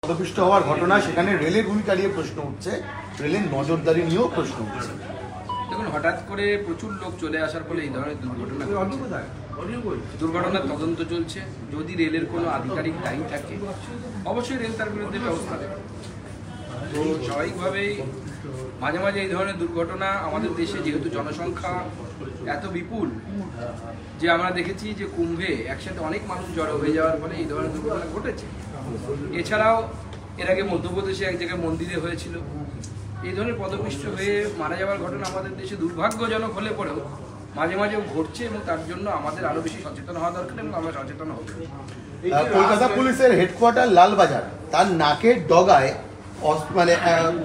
পদপিষ্ট হওয়ার ঘটনা, সেখানে রেলের ভূমিকা নিয়ে প্রশ্ন উঠছে, রেলের নজরদারি নিয়েও প্রশ্ন উঠছে। দেখুন, হঠাৎ করে প্রচুর লোক চলে আসার ফলে এই ধরনের দুর্ঘটনার তদন্ত চলছে। যদি রেলের কোনো আধিকারিক দায়ী থাকে অবশ্যই রেল তার বিরুদ্ধে ব্যবস্থা নেবে। তো স্বাভাবিকভাবেই মাঝে মাঝে এই ধরনের দুর্ঘটনা আমাদের দেশে, যেহেতু জনসংখ্যা এত বিপুল, যে আমরা দেখেছি যে কুম্ভে একসাথে অনেক মানুষ জড়ো হয়ে যাওয়ার ফলে এই ধরনের দুর্ঘটনা ঘটেছে। এছাড়াও এর আগে মধ্যপ্রদেশে এক জায়গায় মন্দিরে হয়েছিল। এই ধরনের পদপিষ্ট হয়ে মারা যাওয়ার ঘটনা আমাদের দেশে দুর্ভাগ্যজনক হলে পরেও মাঝে মাঝে ঘটছে, এবং তার জন্য আমাদের আরো বেশি সচেতন হওয়া দরকার, এবং আমরা সচেতন হব। কলকাতা পুলিশের হেডকোয়ার্টার লালবাজার, তার নাকের ডগায় মানে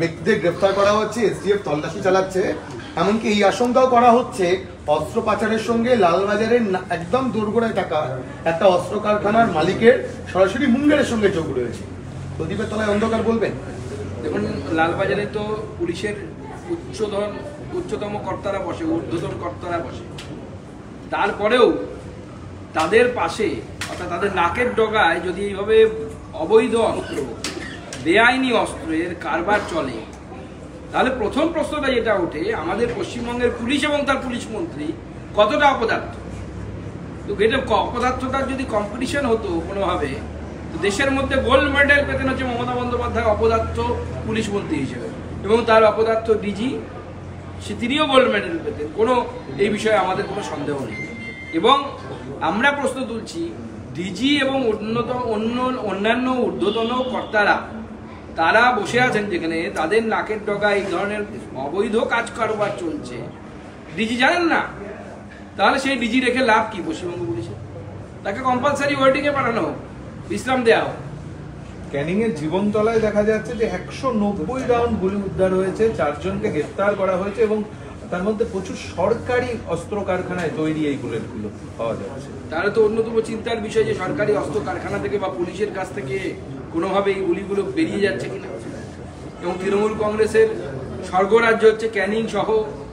ব্যক্তিদের গ্রেফতার করা হচ্ছে, এসটিএফ তল্লাশি চালাচ্ছে। এমনকি এই আশঙ্কাও করা হচ্ছে অস্ত্র পাচারের সঙ্গে লালবাজারের একদম দোরগোড়ায় থাকা একটা অস্ত্র কারখানার মালিকের সরাসরি মুঙ্গেরের সঙ্গে যোগ রয়েছে। প্রদীপের তলায় অন্ধকার বলবেন। দেখুন, লালবাজারে তো পুলিশের উচ্চতম কর্তারা বসে, ঊর্ধ্বতন কর্তারা বসে। তারপরেও তাদের পাশে, অর্থাৎ তাদের নাকের ডগায় যদি এইভাবে অবৈধ অস্ত্র, বেআইনি অস্ত্রের কারবার চলে, তাহলে প্রথম প্রশ্নটা যেটা ওঠে, আমাদের পশ্চিমবঙ্গের পুলিশ এবং তার পুলিশ মন্ত্রী কতটা অপদার্থ। তো এটা অপদার্থতার যদি কম্পিটিশন হতো কোনোভাবে, দেশের মধ্যে গোল্ড মেডেল পেতেন হচ্ছে মমতা বন্দ্যোপাধ্যায় অপদার্থ পুলিশ মন্ত্রী হিসেবে, এবং তার অপদার্থ ডিজি, তিনিও গোল্ড মেডেল পেতেন। কোনো এই বিষয়ে আমাদের কোনো সন্দেহ নেই। এবং আমরা প্রশ্ন তুলছি, ডিজি এবং অন্যান্য ঊর্ধ্বতন কর্তারা তারা বসে আছেন যেখানে, তাদের নাকের ডগা এই ধরনের অবৈধ কাজ কারবার চলছে, ডিজি জানেন না, তাহলে সেই ডিজি রেখে লাভ কি পশ্চিমবঙ্গ পুলিশে? তাকে কম্পালসারি ওয়েটিংয়ে পাঠানো হোক, বিশ্রাম দেওয়া হোক। ক্যানিং এর জীবনতলায় দেখা যাচ্ছে যে 190 রাউন্ড গুলি উদ্ধার হয়েছে, 4 জনকে গ্রেফতার করা হয়েছে, এবং তার মধ্যে প্রচুর সরকারি অস্ত্র কারখানায় তৈরি এই বুলেটগুলো পাওয়া যাচ্ছে। তাহলে তো অন্যতম চিন্তার বিষয় যে সরকারি অস্ত্র কারখানা থেকে বা পুলিশের কাছ থেকে কোনোভাবে এই গুলিগুলো বেরিয়ে যাচ্ছে কিনা। এবং তৃণমূল কংগ্রেসের স্বর্গরাজ্য হচ্ছে ক্যানিং সহ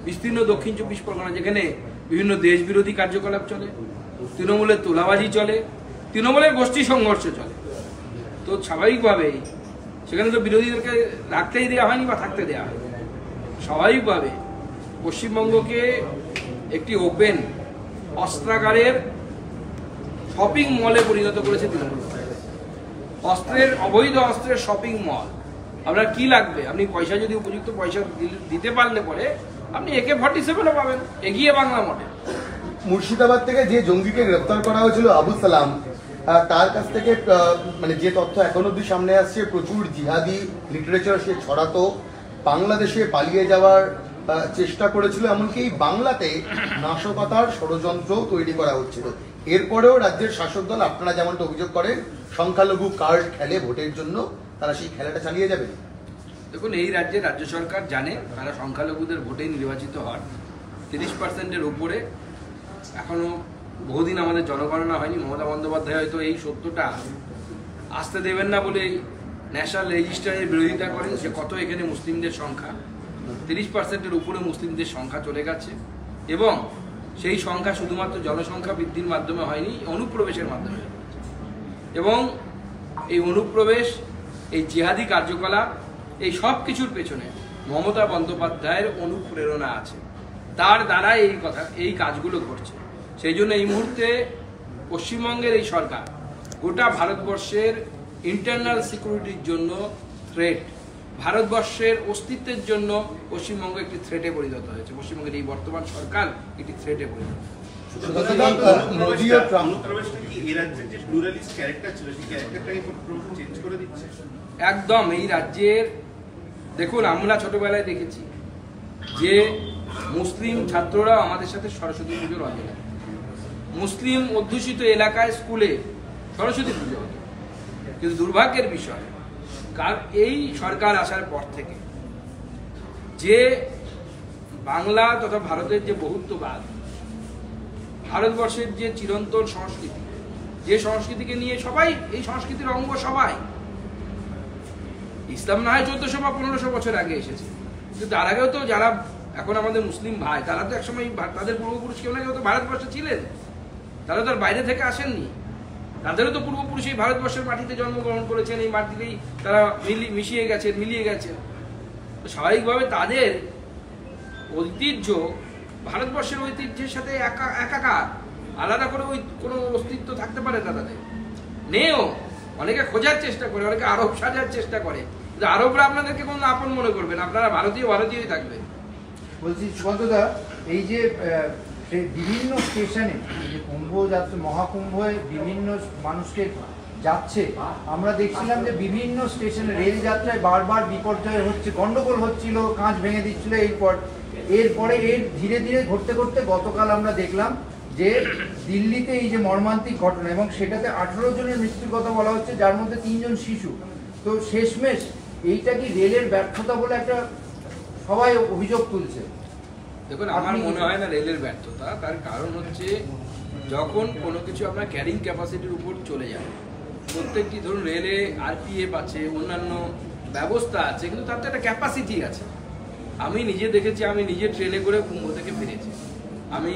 বিস্তীর্ণ দক্ষিণ 24 পরগনা, যেখানে বিভিন্ন দেশ বিরোধী কার্যকলাপ চলে, তৃণমূলের তোলাবাজি চলে, তৃণমূলের গোষ্ঠী সংঘর্ষ চলে। তো স্বাভাবিকভাবেই সেখানে তো বিরোধীদেরকে রাখতেই দেওয়া হয়নি বা থাকতে দেওয়া হয়নি। স্বাভাবিকভাবে পশ্চিমবঙ্গকে একটি ওপেন অস্ত্রাগারের শপিং মলে পরিণত করেছে তৃণমূল। অবৈধ অস্ত্রের শপিং মল। আপনার কি লাগবে? আপনি পয়সা যদি উপযুক্ত পয়সা দিতে পারলে পরে আপনি AK-47ও পাবেন, এগিয়ে বাংলা মডেল। মুর্শিদাবাদ থেকে যে জঙ্গিকে গ্রেফতার করা হয়েছিল আবু সালাম, তার কাছ থেকে মানে যে তথ্য এখন অব্দি সামনে আসছে, প্রচুর জিহাদি লিটারেচার সে ছড়াতো, বাংলাদেশে পালিয়ে যাওয়ার চেষ্টা করেছিল, এমনকি বাংলাতে নাশকতার ষড়যন্ত্র তৈরি করা হচ্ছিল। এরপরেও রাজ্যের শাসক দল, আপনারা যেমনটা অভিযোগ করেন, সংখ্যালঘু কার্ড খেলে ভোটের জন্য, তারা সেই খেলাটা চালিয়ে যাবে। দেখুন, এই রাজ্যে রাজ্য সরকার জানে তারা সংখ্যালঘুদের ভোটে নির্বাচিত হওয়ার 30%-এর উপরে। এখনো বহুদিন আমাদের জনগণনা হয়নি। মমতা বন্দ্যোপাধ্যায় হয়তো এই সত্যটা আসতে দেবেন না বলেই ন্যাশনাল রেজিস্টারের বিরোধিতা করেন। সে কত এখানে মুসলিমদের সংখ্যা 30%-এর উপরে মুসলিমদের সংখ্যা চলে গেছে, এবং সেই সংখ্যা শুধুমাত্র জনসংখ্যা বৃদ্ধির মাধ্যমে হয়নি, অনুপ্রবেশের মাধ্যমে। এবং এই অনুপ্রবেশ, এই জিহাদি কার্যকলাপ, এই সব কিছুর পেছনে মমতা বন্দ্যোপাধ্যায়ের অনুপ্রেরণা আছে। তার দ্বারা এই কাজগুলো ঘটছে। সেই জন্য এই মুহূর্তে পশ্চিমবঙ্গের এই সরকার গোটা ভারতবর্ষের ইন্টারনাল সিকিউরিটির জন্য থ্রেট, ভারতবর্ষের অস্তিত্বের জন্য পশ্চিমবঙ্গ একটি থ্রেটে পরিণত হয়েছে। পশ্চিমবঙ্গের এই বর্তমান সরকার একটি থ্রেটে পরিণত হয়েছে। একদম এই রাজ্যের, দেখুন, আমরা ছোটবেলায় দেখেছি যে মুসলিম ছাত্ররা আমাদের সাথে সরস্বতী পুজোর অঞ্জলি, মুসলিম অধ্যুষিত এলাকায় স্কুলে সরস্বতী পুজো হতো। কিন্তু দুর্ভাগ্যের বিষয়, এই সরকার আসার পর থেকে যে বাংলা তথা ভারতের যে বহুত্ববাদ, ভারতবর্ষের যে চিরন্তন সংস্কৃতি, যে সংস্কৃতিকে নিয়ে সবাই, এই সংস্কৃতির অঙ্গ সবাই, ইসলাম না হয় 1400 বা 1500 বছর আগে এসেছে, কিন্তু তার আগেও তো যারা এখন আমাদের মুসলিম ভাই, তারা তো একসময় তাদের পূর্বপুরুষ কেউ না কেউ তো ভারতবর্ষে ছিলেন, তারা তো আর বাইরে থেকে আসেননি। তাদেরও তো পূর্বপুরুষ এই ভারতবর্ষের মাটিতে জন্মগ্রহণ করেছেন, এই মাটিতেই তারা মিলিয়ে গেছেন। তো স্বাভাবিকভাবে তাদের ঐতিহ্য ভারতবর্ষের ঐতিহ্যের সাথে একাকার, আলাদা করে ওই কোনো অস্তিত্ব থাকতে পারে না তাদের, নেও। অনেকে খোঁজার চেষ্টা করে, অনেকে আরব সাজার চেষ্টা করে, কিন্তু আরবরা আপনাদেরকে কোনো আপন মনে করবেন, আপনারা ভারতীয়ই থাকবেন। বলছি সুকান্তদা, এই যে বিভিন্ন স্টেশনে যে কুম্ভযাত্রা মহাকুম্ভে বিভিন্ন মানুষকে যাচ্ছে, আমরা দেখছিলাম যে বিভিন্ন স্টেশনে রেল যাত্রায় বারবার বিপর্যয় হচ্ছে, গন্ডগোল হচ্ছিল, কাঁচ ভেঙে দিচ্ছিল। এরপরে ধীরে ধীরে ঘটতে ঘটতে গতকাল আমরা দেখলাম যে দিল্লিতে এই যে মর্মান্তিক ঘটনা, এবং সেটাতে 18 জনের মৃত্যুর কথা বলা হচ্ছে, যার মধ্যে 3 জন শিশু। তো শেষমেশ এইটা কি রেলের ব্যর্থতা বলে একটা সবাই অভিযোগ তুলছে? দেখুন, আমার মনে হয় না রেলের ব্যর্থতা। তার কারণ হচ্ছে যখন কোনো কিছু আপনার ক্যারিং ক্যাপাসিটির উপর চলে যায়, প্রত্যেকটি ধরুন রেলে আরপিএফ আছে, অন্যান্য ব্যবস্থা আছে, কিন্তু তার তো একটা ক্যাপাসিটি আছে। আমি নিজে দেখেছি, আমি নিজে ট্রেনে করে কুম্ভ থেকে ফিরেছি। আমি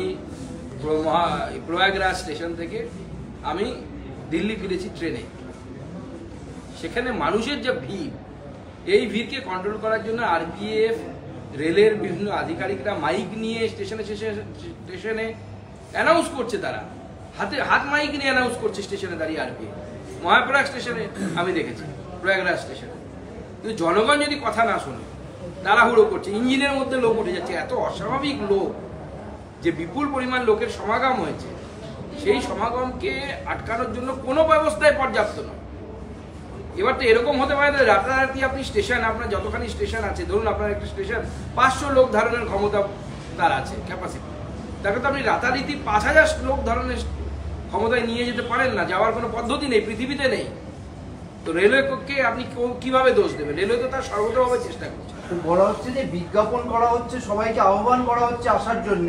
প্রয়াগরাজ স্টেশন থেকে আমি দিল্লি ফিরেছি ট্রেনে। সেখানে মানুষের যে ভিড়, এই ভিড়কে কন্ট্রোল করার জন্য আরপিএফ, রেলের বিভিন্ন আধিকারিকরা মাইক নিয়ে স্টেশনে অ্যানাউন্স করছে। তারা হাত মাইক নিয়ে অ্যানাউন্স করছে স্টেশনে দাঁড়িয়ে। আরপিএফ মহাপ্রয়াগ স্টেশনে আমি দেখেছি, প্রয়াগরাজ স্টেশনে। কিন্তু জনগণ যদি কথা না শোনে, তাড়াহুড়ো করছে, ইঞ্জিনের মধ্যে লোক উঠে যাচ্ছে, এত অস্বাভাবিক লোক, যে বিপুল পরিমাণ লোকের সমাগম হয়েছে, সেই সমাগমকে আটকানোর জন্য কোনো ব্যবস্থায় পর্যাপ্ত নয়। এবার তো এরকম হতে পারে যে রাতারাতি আপনি স্টেশন, আপনার যতখানি স্টেশন আছে, ধরুন আপনার একটা স্টেশন 500 লোক ধারণের ক্ষমতা তার আছে, ক্যাপাসিটি। তাকে তো আপনি রাতারাতি 5000 লোক ধারণের ক্ষমতায় নিয়ে যেতে পারেন না, যাওয়ার কোনো পদ্ধতি নেই, পৃথিবীতে নেই। তো রেলওয়েকে আপনি কিভাবে দোষ দেবেন? রেলওয়ে তো তার সর্বতভাবে চেষ্টা করছে। বলা হচ্ছে যে বিজ্ঞাপন করা হচ্ছে, সবাইকে আহ্বান করা হচ্ছে আসার জন্য।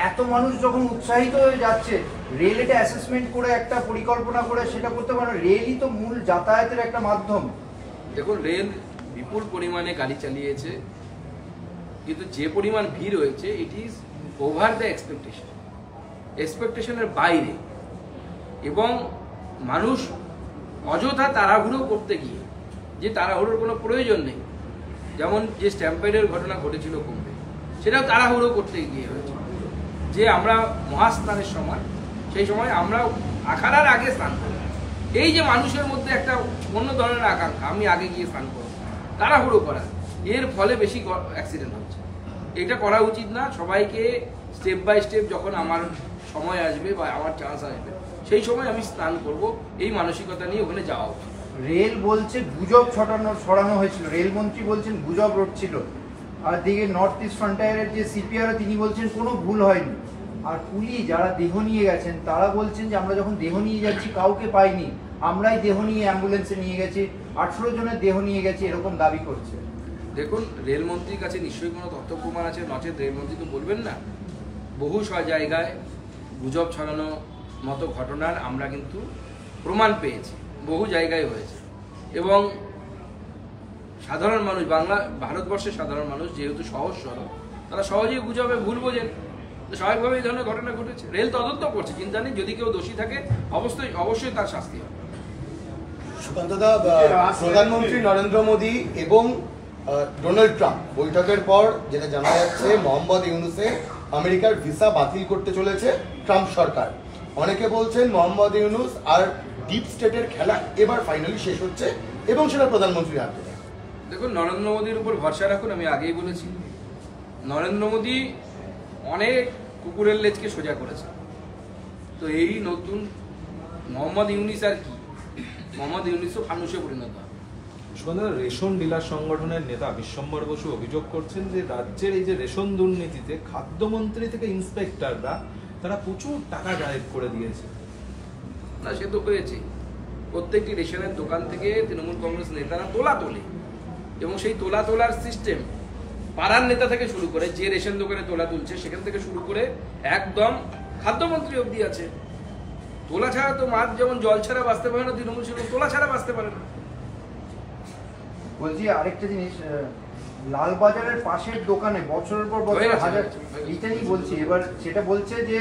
এত মানুষ যখন উৎসাহিত হয়ে যাচ্ছে, রেল এটা অ্যাসেসমেন্ট করে একটা পরিকল্পনা করে সেটা করতে পারে। রেলই তো মূল যাতায়াতের একটা মাধ্যম। দেখুন, রেল বিপুল পরিমাণে গাড়ি চালিয়েছে, কিন্তু যে পরিমাণ ভিড় হয়েছে, ইট ইজ ওভার দ্য এক্সপেকটেশনের বাইরে। এবং মানুষ অযথা তাড়াহুড়ো করতে গিয়ে, যে তাড়াহুড়োর কোনো প্রয়োজন নেই, যেমন যে স্ট্যাম্পেডের ঘটনা ঘটেছিল কুম্ভে, সেটাও তাড়াহুড়ো করতে গিয়ে হয়েছে। যে আমরা মহাস্নানের সময়, সেই সময় আমরা আখাড়ার আগে স্নান করি, এই যে মানুষের মধ্যে একটা অন্য ধরনের আকাঙ্ক্ষা, আমি আগে গিয়ে স্নান করব, তাড়াহুড়ো করা, এর ফলে বেশি অ্যাক্সিডেন্ট হচ্ছে। এটা করা উচিত না। সবাইকে স্টেপ বাই স্টেপ, যখন আমার সময় আসবে বা আমার চান্স আসবে, সেই সময় আমি স্নান করব, এই মানসিকতা নিয়ে ওখানে যাওয়া উচিত। রেল বলছে গুজব ছড়ানো হয়েছিল, রেলমন্ত্রী বলছেন গুজব রটছিল। আর দিকে নর্থ ইস্ট ফ্রন্টিয়ারের যে সিপিআর, তিনি বলছেন কোনো ভুল হয়নি। আর পুলিশ যারা দেহ নিয়ে গেছেন, তারা বলছেন যে আমরা যখন দেহ নিয়ে যাচ্ছি কাউকে পাইনি, আমরাই দেহ নিয়ে অ্যাম্বুলেন্সে নিয়ে গেছি, 18 জনের দেহ নিয়ে গেছি, এরকম দাবি করছে। দেখুন, রেলমন্ত্রীর কাছে নিশ্চয়ই কোনো তথ্য প্রমাণ আছে, নচেত রেলমন্ত্রী তো বলবেন না। বহু জায়গায় গুজব ছড়ানো মতো ঘটনার আমরা কিন্তু প্রমাণ পেয়েছি, বহু জায়গায় হয়েছে। এবং সাধারণ মানুষ, ভারতবর্ষের সাধারণ মানুষ যেহেতু সহজ সরল, তারা সহজেই গুজবে ভুল বোঝেন। স্বাভাবিকভাবে এই ধরনের ঘটনা ঘটেছে। রেল তদন্ত করছে, চিন্তা নেই, যদি কেউ দোষী থাকে অবশ্যই তার শাস্তি হবে। সুকান্তদা, প্রধানমন্ত্রী নরেন্দ্র মোদী এবং ডোনাল্ড ট্রাম্প বৈঠকের পর যেটা জানা যাচ্ছে, মোহাম্মদ ইউনুসে আমেরিকার ভিসা বাতিল করতে চলেছে ট্রাম্প সরকার। অনেকে বলছেন মোহাম্মদ ইউনুস আর ডিপ স্টেটের খেলা এবার ফাইনালি শেষ হচ্ছে, এবং সেটা প্রধানমন্ত্রীর হাতে। দেখুন, নরেন্দ্র মোদীর উপর ভরসা রাখুন। আমি আগেই বলেছি, নরেন্দ্র মোদী অনেক কুকুরের লেজকে সোজা করেছে। তো এই নতুন মোহাম্মদ ইউনুস আর কি, মোহাম্মদ ইউনুসও ফানুসে পরিণত হয়। রেশন ডিলার সংগঠনের নেতা বিশ্বম্বর বসু অভিযোগ করছেন যে রাজ্যের এই যে রেশন দুর্নীতিতে খাদ্যমন্ত্রী থেকে ইন্সপেক্টররা তারা প্রচুর টাকা ডাইভ করে দিয়েছে। না, সে তো হয়েছে। প্রত্যেকটি রেশনের দোকান থেকে তৃণমূল কংগ্রেস নেতারা তোলে, এবং সেই তোলার সিস্টেম পাড়ার নেতা থেকে শুরু করে, যে রেশন দোকানে তোলা তুলছে সেখান থেকে শুরু করে একদম খাদ্যমন্ত্রী অবধি আছে। তোলা ছাড়া তো মাছ যেমন জল ছাড়া বাঁচতে পারে না, তৃণমূল সেরকম তোলা ছাড়া বাঁচতে পারে না। বলছি আরেকটা জিনিস, লালবাজারের পাশের দোকানে বছরের পর বছর হাজার, এইটা নিয়ে বলছি। এবার সেটা বলছে যে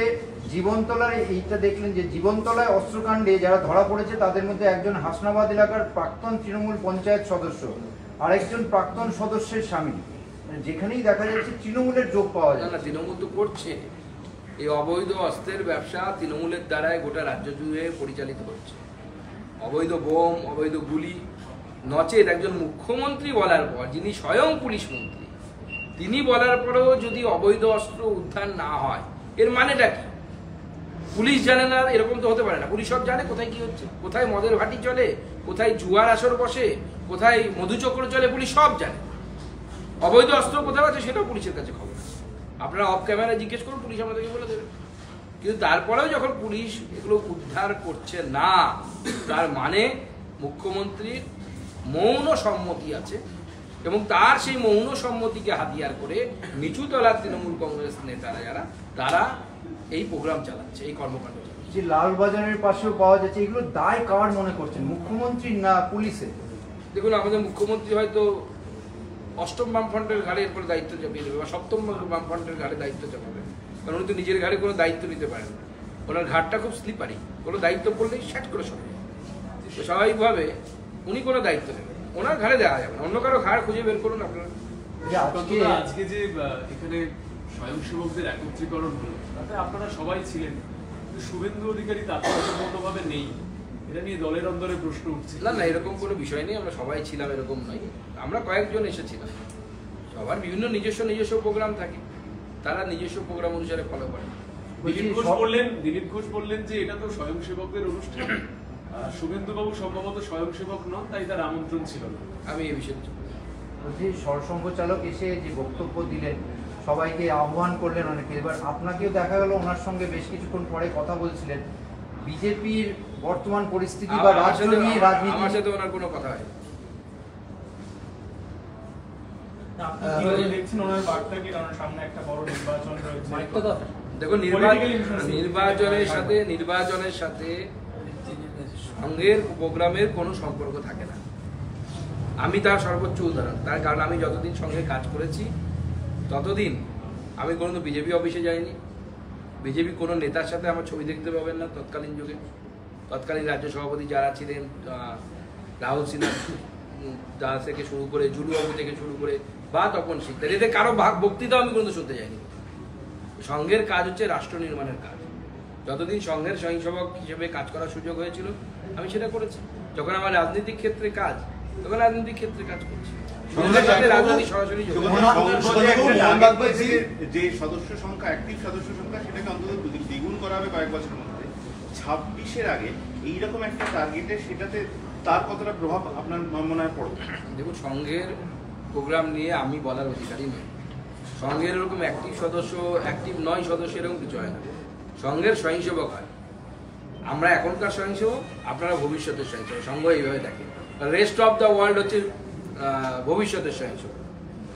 জীবনতলায় এইটা দেখলেন যে জীবনতলায় অস্ত্রকাণ্ডে যারা ধরা পড়েছে তাদের মধ্যে একজন হাসনাবাদ এলাকার প্রাক্তন তৃণমূল পঞ্চায়েত সদস্য, আরেকজন প্রাক্তন সদস্যের স্বামী। যেখানেই দেখা যাচ্ছে তৃণমূলের যোগ পাওয়া যায়। না, তৃণমূল তো করছে। এই অবৈধ অস্ত্রের ব্যবসা তৃণমূলের দ্বারাই গোটা রাজ্য জুড়ে পরিচালিত হচ্ছে। অবৈধ বোম, অবৈধ গুলি, নচেত একজন মুখ্যমন্ত্রী বলার পর, যিনি স্বয়ং পুলিশ মন্ত্রী, তিনি বলার পরেও যদি অবৈধ অস্ত্র উদ্ধার না হয়, এর মানেটা কি? পুলিশ জানে না এরকম তো হতে পারে না। পুলিশ সব জানে কোথায় কি হচ্ছে, কোথায় মদের ভাটি চলে, কোথায় জুয়ার আসর বসে, কোথায় মধুচক্র চলে, পুলিশ সব জানে। অবৈধ অস্ত্র কোথায় আছে সেটাও পুলিশের কাছে খবর আছে। আপনারা অফ ক্যামেরায় জিজ্ঞেস করুন, পুলিশ আমাদেরকে বলে দেবে। কিন্তু তারপরেও যখন পুলিশ এগুলো উদ্ধার করছে না, তার মানে মুখ্যমন্ত্রীর মৌন সম্মতি আছে, এবং তার সেই মৌন সম্মতিকে হাতিয়ার করে নিচুতলার তৃণমূল কংগ্রেস নেতারা যারা, তারা এই প্রোগ্রাম চালাচ্ছে, এই কর্মকাণ্ড চালাচ্ছে। যে লালবাজারের পাশেও পাওয়া যাচ্ছে, এগুলো দায় কার মনে করছেন, মুখ্যমন্ত্রীর না পুলিশের? দেখুন, আমাদের মুখ্যমন্ত্রী হয়তো অষ্টম বামফ্রন্টের ঘাড়ে এরপরে দায়িত্ব চাপিয়ে দেবে, বা সপ্তম বামফ্রন্টের ঘাড়ে দায়িত্ব চাপাবে, কারণ উনি তো নিজের ঘাড়ে কোনো দায়িত্ব নিতে পারেন না। ওনার ঘাটটা খুব স্লিপারি, কোনো দায়িত্ব পড়লেই শ্যাট করে সরে। তো স্বাভাবিকভাবে উনি কোনো দায়িত্ব নেবেন, ওনার ঘাড়ে দেওয়া যাবে না। অন্য কারো ঘাড় খুঁজে বের করুন আপনারা। আজকে যে এখানে স্বয়ংসেবকদের একত্রীকরণ হলো, তাতে আপনারা সবাই ছিলেন, কিন্তু শুভেন্দু অধিকারী তাৎপর্যপূর্ণভাবে নেই, এটা নিয়ে দলের অন্দরে প্রশ্ন উঠছে। না না, এরকম কোনো বিষয় নেই, আমরা সবাই ছিলাম এরকম নয়। আমরা কয়েকজন এসেছিলাম, সবার বিভিন্ন নিজস্ব প্রোগ্রাম থাকে, তারা নিজস্ব প্রোগ্রাম অনুসারে ফলো করে। দিলীপ ঘোষ বললেন যে এটা তো স্বয়ংসেবকদের অনুষ্ঠান, শুভেন্দুবাবু সম্ভবত স্বয়ংসেবক নন, তাই তার আমন্ত্রণ ছিল না। আমি এই বিষয়ে যে সরসংঘ চালক এসে যে বক্তব্য দিলেন, সবাইকে আহ্বান করলেন অনেকে, এবার আপনাকেও দেখা গেল ওনার সঙ্গে বেশ কিছুক্ষণ পরে কথা বলছিলেন বিজেপির বর্তমান পরিস্থিতি বা রাজ্য নিয়ে রাজনীতি। আমার সাথে ওনার কোনো কথা হয়। দেখুন, নির্বাচনের সাথে সঙ্গের প্রোগ্রামের কোনো সম্পর্ক থাকে না। আমি তার সর্বোচ্চ উদাহরণ। তার কারণ আমি যতদিন সঙ্গে কাজ করেছি ততদিন আমি কোনো বিজেপি অফিসে যাইনি। বিজেপি কোনো নেতার সাথে আমার ছবি দেখতে পাবেন না তৎকালীন যুগে। তৎকালীন রাজ্য সভাপতি যারা ছিলেন, রাহুল সিনহা থেকে শুরু করে, জুলুবাবু থেকে শুরু করে, বা তপন সিকদার, এদের কারো বক্তৃতাও আমি কোনো শুনতে যাইনি। সংঘের কাজ হচ্ছে রাষ্ট্র নির্মাণের কাজ। যতদিন সংঘের স্বয়ংসেবক হিসেবে কাজ করার সুযোগ হয়েছিল আমি সেটা করেছি। যখন আমার রাজনৈতিক ক্ষেত্রে কাজ, তখন রাজনৈতিক ক্ষেত্রে কাজ করছি। সরাসরি যে সদস্য সংখ্যা, অ্যাক্টিভ সদস্য সংখ্যা, সেটাকে অন্তত দ্বিগুণ করা হবে কয়েক বছরের মধ্যে। 26-এর আগে এইরকম একটা টার্গেটে সেটাতে তার কতটা প্রভাব আপনার মনে হয় পড়বে? দেখুন, সংঘের প্রোগ্রাম নিয়ে আমি বলার অধিকারী নই। সংঘের এরকম অ্যাক্টিভ সদস্য, অ্যাক্টিভ নয় সদস্য, এরকম কিছু হয় না। সংঘের স্বয়ংসেবক হয়। আমরা এখনকার স্বয়ংসেবক, আপনারা ভবিষ্যতের স্বয়ংসেবক। সংঘ এইভাবে দেখে। রেস্ট অফ দ্য ওয়ার্ল্ড হচ্ছে ভবিষ্যতের স্বয়ংসেবক।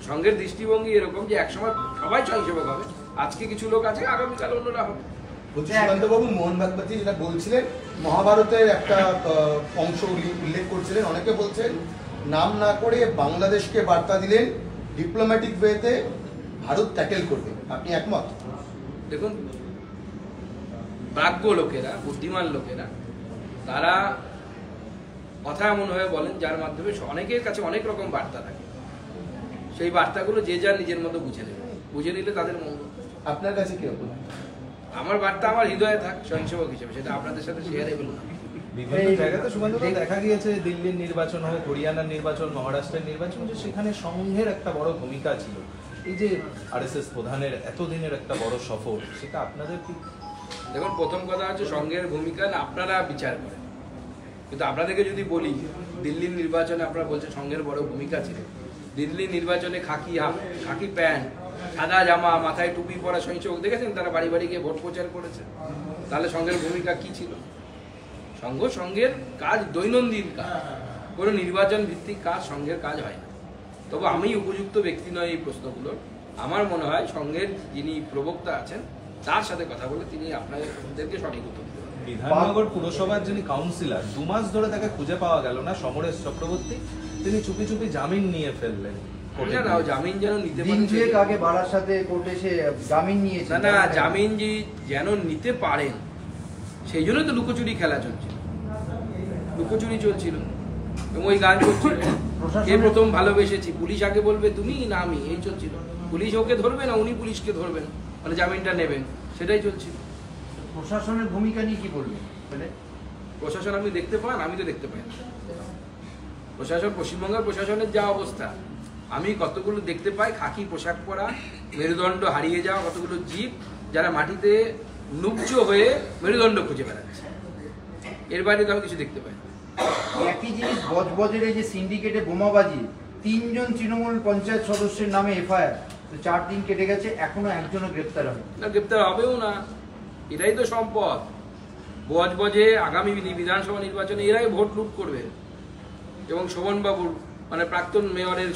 সংঘের দৃষ্টিভঙ্গি এরকম যে একসময় সবাই স্বয়ংসেবক হবে। আজকে কিছু লোক আছে, আগামীকাল অন্যরা হবে। সুকান্তবাবু, মোহন ভাগবতী যেটা বলছিলেন, মহাভারতের একটা অংশ উল্লেখ করছিলেন। অনেকে বলছেন নাম না করে বাংলাদেশকে বার্তা দিলেন ডিপ্লোম্যাটিক ওয়েতে ভারত ট্যাকেল করবে। আপনি একমত? দেখুন, প্রাজ্ঞ লোকেরা, বুদ্ধিমান লোকেরা, তারা কথা এমনভাবে বলেন যার মাধ্যমে অনেকের কাছে অনেক রকম বার্তা থাকে। সেই বার্তাগুলো যে যার নিজের মতো বুঝে নেবে, বুঝে নিলে তাদের মঙ্গল। আপনার কাছে কিরকম? আমার বার্তা আমার হৃদয়ে থাক স্বয়ংসেবক হিসেবে, সেটা আপনাদের সাথে শেয়ারেবল না। বিভিন্ন জায়গাতে সুবন্ধুদা দেখা গিয়েছে, দিল্লির নির্বাচন হোক, হরিয়ানার নির্বাচন, মহারাষ্ট্রের নির্বাচন, যে সেখানে সংঘের একটা বড় ভূমিকা ছিল। এই যে আরএসএস প্রধানের এতদিনের একটা বড় সফর, সেটা আপনাদের কি? দেখুন, প্রথম কথা হচ্ছে সংঘের ভূমিকা না আপনারা বিচার করেন। কিন্তু আপনাদেরকে যদি বলি, দিল্লির নির্বাচনে আপনারা বলছেন সংঘের বড় ভূমিকা ছিল। দিল্লি নির্বাচনে খাকি প্যান্ট, সাদা জামা, মাথায় টুপি পরা স্বয়ংসেবক দেখেছেন? তারা বাড়ি বাড়ি গিয়ে ভোট প্রচার করেছে। তাহলে সংঘের ভূমিকা কি ছিল? সংঘের কাজ দৈনন্দিন কাজ, কোনো নির্বাচন ভিত্তিক কাজ সংঘের কাজ হয় না। তবে আমি উপযুক্ত ব্যক্তি নয় এই প্রশ্নগুলোর। আমার মনে হয় সংঘের যিনি প্রবক্তা আছেন তার সাথে কথা বলে তিনি আপনাদেরকে সঠিক উত্তর দেবেন। বিধাননগর পুরসভার যিনি কাউন্সিলর, 2 মাস ধরে তাকে খুঁজে পাওয়া গেল না, সমরেশ চক্রবর্তী, তিনি চুপি চুপি জামিন নিয়ে ফেললেন। কোর্টে না জামিন যেন নিতে দিন পারেন, দুয়েক আগে বারাসাতে কোর্টে এসে জামিন নিয়েছে। না জামিন যেন নিতে পারেন সেই জন্য তো লুকোচুরি খেলা চলছিল, লুকোচুরি চলছিল এবং ওই গান চলছিল কে প্রথম ভালোবেসেছি, পুলিশ আগে বলবে তুমি না আমি, এই চলছিল। পুলিশ ওকে ধরবে না উনি পুলিশকে ধরবেন, মানে জামিনটা নেবেন, সেটাই চলছিল। প্রশাসনের ভূমিকা নিয়ে কি বলবেন? মানে প্রশাসন আপনি দেখতে পান, আমি তো দেখতে পাই না। প্রশাসন, পশ্চিমবঙ্গের প্রশাসনের যা অবস্থা, আমি কতগুলো দেখতে পাই খাকি পোশাক পরা, মেরুদণ্ড হারিয়ে যাওয়া কতগুলো জীব যারা মাটিতে নুবজ হয়ে মেরুদণ্ড খুঁজে বেড়াচ্ছে, এর বাইরে তো আমি কিছু দেখতে পাই না। একই জিনিস বজবজের এই যে সিন্ডিকেটে বোমাবাজি, 3 জন তৃণমূল পঞ্চায়েত সদস্যের নামে এফআইআর, তো 4 দিন কেটে গেছে, এখনো একজনও গ্রেপ্তার হয় না, গ্রেপ্তার হবেও না, এটাই তো সম্পদ। বজবজে আগামী বিধানসভা নির্বাচনে এরাই ভোট লুট করবে এবং শোভনবাবুর মানে প্রাক্তন মেয়রের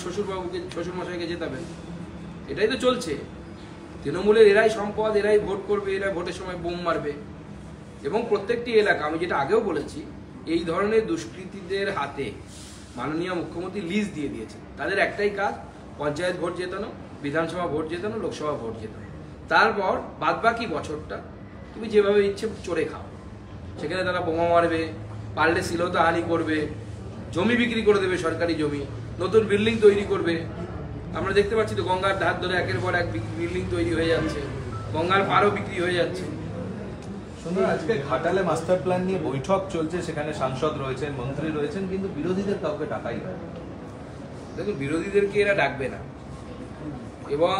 শ্বশুরমশাইকে জেতাবেন, এটাই তো চলছে। তৃণমূলের এরাই সম্পদ, এরাই ভোট করবে, এরাই ভোটের সময় বোম মারবে এবং প্রত্যেকটি এলাকা, আমি যেটা আগেও বলেছি, এই ধরনের দুষ্কৃতীদের হাতে মাননীয় মুখ্যমন্ত্রী লিজ দিয়ে দিয়েছে। তাদের একটাই কাজ, পঞ্চায়েত ভোট জেতানো, বিধানসভা ভোট জেতানো, লোকসভা ভোট জেতানো। তারপর বাদবাকি বছরটা তুমি যেভাবে ইচ্ছে চড়ে খাও, সেখানে তারা বোমা মারবে, পারলে শ্লীলতাহানি করবে, জমি বিক্রি করে দেবে, সরকারি জমি, নতুন বিল্ডিং তৈরি করবে। আমরা দেখতে পাচ্ছি তো গঙ্গার ধার ধরে একের পর এক বিল্ডিং তৈরি হয়ে যাচ্ছে, গঙ্গার পাড়ও বিক্রি হয়ে যাচ্ছে। শুনুন, আজকে ঘাটালে মাস্টার প্ল্যান নিয়ে বৈঠক চলছে, সেখানে সাংসদ রয়েছেন, মন্ত্রী রয়েছেন, কিন্তু বিরোধীদের কাউকে ডাকাই হয়। দেখুন, বিরোধীদেরকে এরা ডাকবে না এবং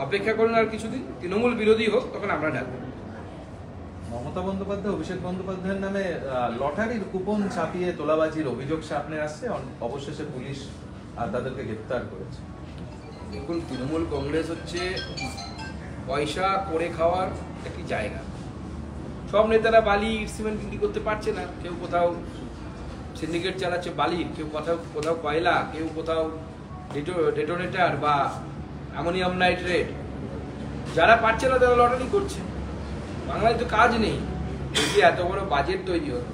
অপেক্ষা করুন আর কিছুদিন, তৃণমূল বিরোধী হোক, তখন আমরা ডাকবো। মমতা বন্দ্যোপাধ্যায়, অভিষেক বন্দ্যোপাধ্যায়ের নামে লটারির কুপন ছাপিয়ে তোলাবাজির অভিযোগ সামনে আসছে, অবশেষে পুলিশ তাদেরকে গ্রেপ্তার করেছে। দেখুন, তৃণমূল কংগ্রেস হচ্ছে পয়সা করে খাওয়ার একটি জায়গা। সব নেতারা বালি সিমেন্ট বিক্রি করতে পারছে না, কেউ কোথাও সিন্ডিকেট চালাচ্ছে বালির, কেউ কোথাও কয়লা, কেউ কোথাও ডেটোনেটার বা অ্যামোনিয়াম নাইট্রেট। যারা পারছে না তারা লটারি করছে। বাংলায় তো কাজ নেই, যদি এত বড় বাজেট তৈরি হতো,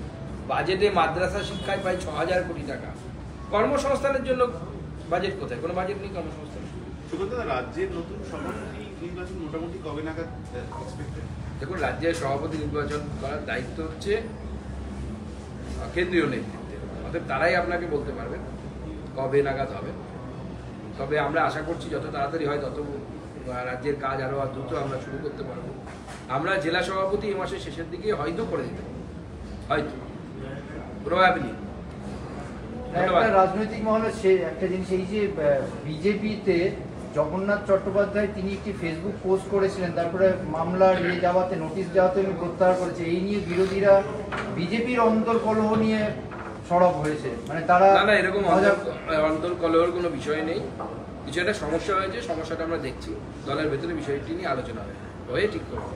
বাজেটে মাদ্রাসা শিক্ষায় প্রায় 6,000 কোটি টাকা, কর্মসংস্থানের জন্য বাজেট কোথায়? কোনো বাজেট নেই কর্মসংস্থানের। সুব্রত, রাজ্যের নতুন সভাপতি নির্বাচন মোটামুটি কবে নাগাদ এক্সপেক্টেড? দেখুন, রাজ্যের সভাপতি নির্বাচন করার দায়িত্ব হচ্ছে কেন্দ্রীয় নেতৃত্বের, অতএব তারাই আপনাকে বলতে পারবেন কবে নাগাদ হবে। তবে আমরা আশা করছি যত তাড়াতাড়ি হয় তত রাজ্যের কাজ আরো দ্রুত আমরা শুরু করতে পারবো। আমরা জেলা সভাপতি এই মাসের শেষের দিকে হয়তো করে দিতে পারবো, হয়তো প্রবাবিলি। একটা রাজনৈতিক মহলে সে একটা জিনিস, এই যে বিজেপিতে জগন্নাথ চট্টোপাধ্যায় তিনি একটি ফেসবুক পোস্ট করেছিলেন, তারপরে মামলার যাওয়াতে নোটিশ যাওয়াতে উনি প্রত্যাহার করেছে, এই নিয়ে বিরোধীরা বিজেপির অন্তর্কলহ নিয়ে সরব হয়েছে, মানে তারা না এরকম অন্তর্কলহের কোনো বিষয় নেই। কিছু একটা সমস্যা হয়েছে, সমস্যাটা আমরা দেখছি, দলের ভেতরে বিষয়টি নিয়ে আলোচনা হয়ে ঠিক করবো।